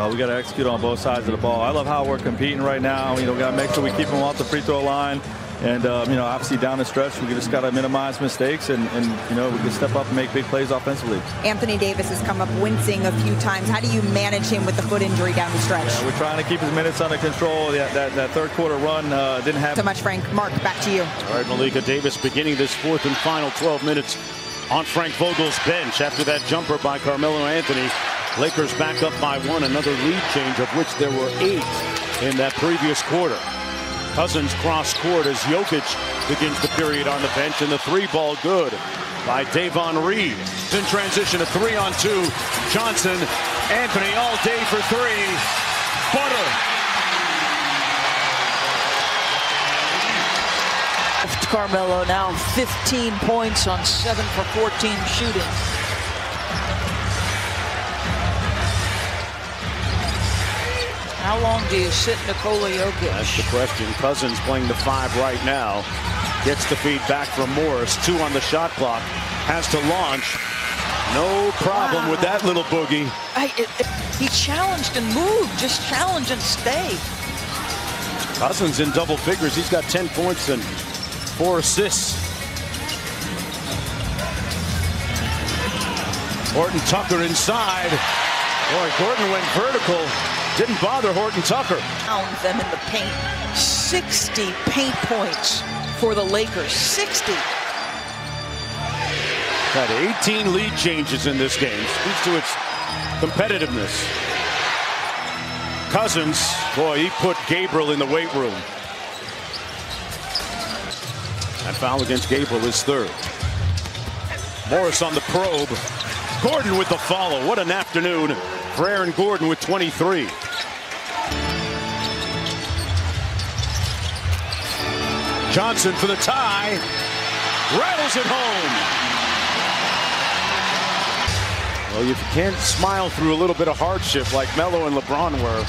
We got to execute on both sides of the ball. I love how we're competing right now. We got to make sure we keep them off the free throw line. And, obviously down the stretch, we just got to minimize mistakes and we can step up and make big plays offensively. Anthony Davis has come up wincing a few times. How do you manage him with the foot injury down the stretch? Yeah, we're trying to keep his minutes under control. That third quarter run didn't happen. So much, Frank. Mark, back to you. All right, Malika Davis beginning this fourth and final 12 minutes on Frank Vogel's bench after that jumper by Carmelo Anthony. Lakers back up by one, another lead change of which there were 8 in that previous quarter. Cousins cross court as Jokic begins the period on the bench, and the 3-ball good by Davon Reed. In transition, a 3-on-2. Johnson, Anthony all day for 3. Butter. Carmelo now 15 points on 7 for 14 shooting. How long do you sit Nikola Jokic? That's the question. Cousins playing the 5 right now. Gets the feed back from Morris. 2 on the shot clock. Has to launch. No problem with that little boogie. He challenged and moved. Just challenge and stay. Cousins in double figures. He's got 10 points and 4 assists. Horton Tucker inside. Boy, Gordon went vertical. Didn't bother Horton Tucker. Found them in the paint. 60 paint points for the Lakers. 60. Had 18 lead changes in this game. Speaks to its competitiveness. Cousins, boy, he put Gabriel in the weight room. That foul against Gabriel is 3rd. Morris on the probe. Gordon with the follow. What an afternoon for Aaron Gordon with 23. Johnson for the tie. Rattles it home. Well, if you can't smile through a little bit of hardship like Melo and LeBron were,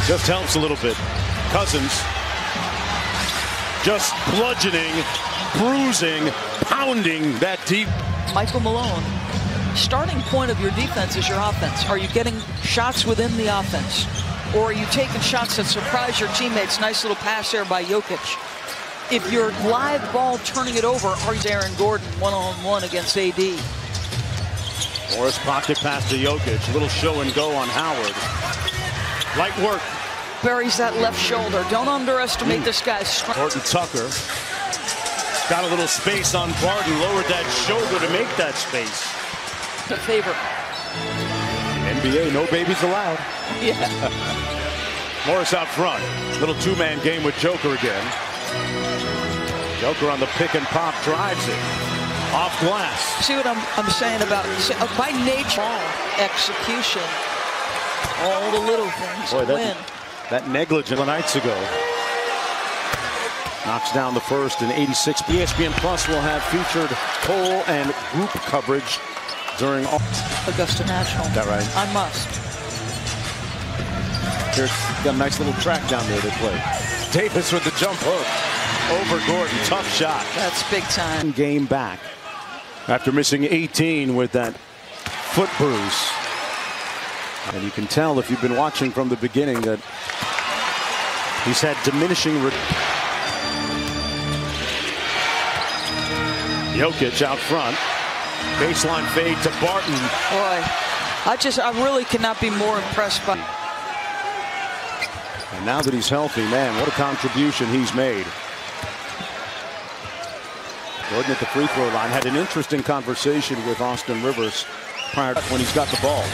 just helps a little bit. Cousins just bludgeoning, bruising, pounding that deep. Michael Malone, starting point of your defense is your offense. Are you getting shots within the offense? Or are you taking shots that surprise your teammates? Nice little pass there by Jokic. If you're live ball turning it over, are you Aaron Gordon one-on-one against AD? Morris pocket pass to Jokic. Little show and go on Howard. Light work. Buries that left shoulder. Don't underestimate this guy's strength. Horton Tucker got a little space on Barton. Lowered that shoulder to make that space. The favorite. NBA, no babies allowed. Yeah. Morris out front. Little 2-man game with Joker again. Joker on the pick and pop, drives it. Off glass. See what I'm saying about by nature, execution, all the little things to win. That negligent nights ago. Knocks down the first in 86. ESPN Plus will have featured poll and group coverage during Augusta National. Is that right? I must. Here's got a nice little track down there they play. Davis with the jump hook over Gordon. Tough shot. That's big time. Game back after missing 18 with that foot bruise. And you can tell if you've been watching from the beginning that he's had diminishing. Jokic out front. Baseline fade to Barton. Boy, I really cannot be more impressed by. And now that he's healthy, man, what a contribution he's made. Gordon at the free throw line had an interesting conversation with Austin Rivers prior to when he's got the ball.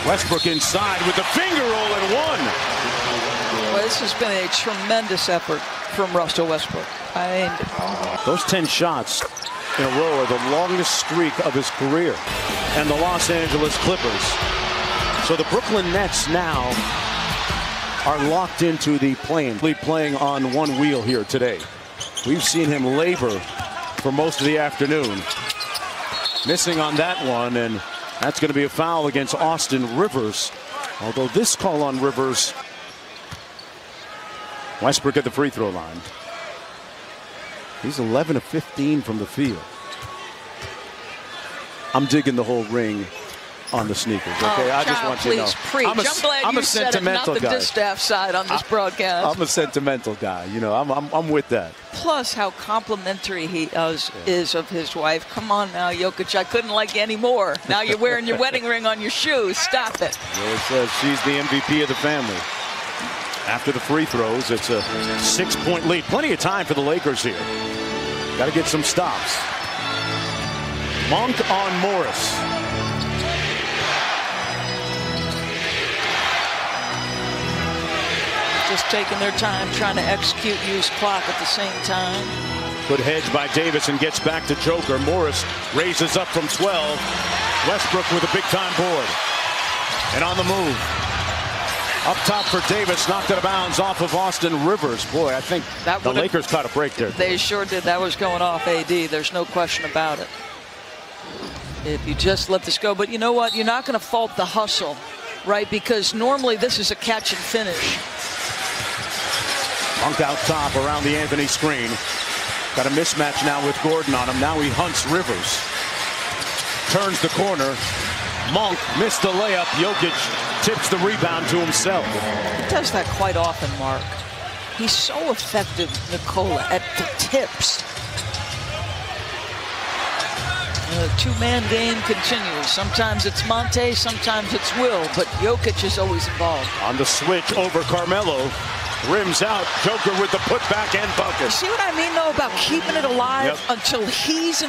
Westbrook inside with the finger roll and 1. Well, this has been a tremendous effort from Russell Westbrook. Those 10 shots in a row are the longest streak of his career. And the Los Angeles Clippers. So the Brooklyn Nets now are locked into the playing on one wheel here today. We've seen him labor for most of the afternoon. Missing on that one, and that's going to be a foul against Austin Rivers. Although this call on Rivers. Westbrook at the free throw line. He's 11 of 15 from the field. I'm digging the whole ring on the sneakers. Okay, I just want you to know. Preach. I'm glad you said it, not the guy. distaff side on this broadcast. I'm a sentimental guy. You know, I'm with that. Plus, how complimentary he is of his wife. Come on now, Jokic. I couldn't like you anymore. Now you're wearing your wedding ring on your shoe. Stop it. Well, it says she's the MVP of the family. After the free throws, it's a 6-point lead. Plenty of time for the Lakers here. Got to get some stops. Monk on Morris. Just taking their time, trying to execute, use clock at the same time. Good hedge by Davis and gets back to Joker. Morris raises up from 12. Westbrook with a big-time board. And on the move. Up top for Davis, knocked out of bounds off of Austin Rivers. Boy, I think the Lakers caught a break there. They sure did. That was going off AD. There's no question about it. If you just let this go. But you know what? You're not going to fault the hustle, right? Because normally this is a catch and finish. Monk out top around the Anthony screen. Got a mismatch now with Gordon on him. Now he hunts Rivers. Turns the corner. Monk missed the layup. Jokic tips the rebound to himself. He does that quite often, Mark. He's so effective, Nikola, at the tips. The two-man game continues. Sometimes it's Monte, sometimes it's Will, but Jokic is always involved. On the switch over Carmelo. Rims out. Joker with the putback and bucket. You see what I mean, though, about keeping it alive until he's in a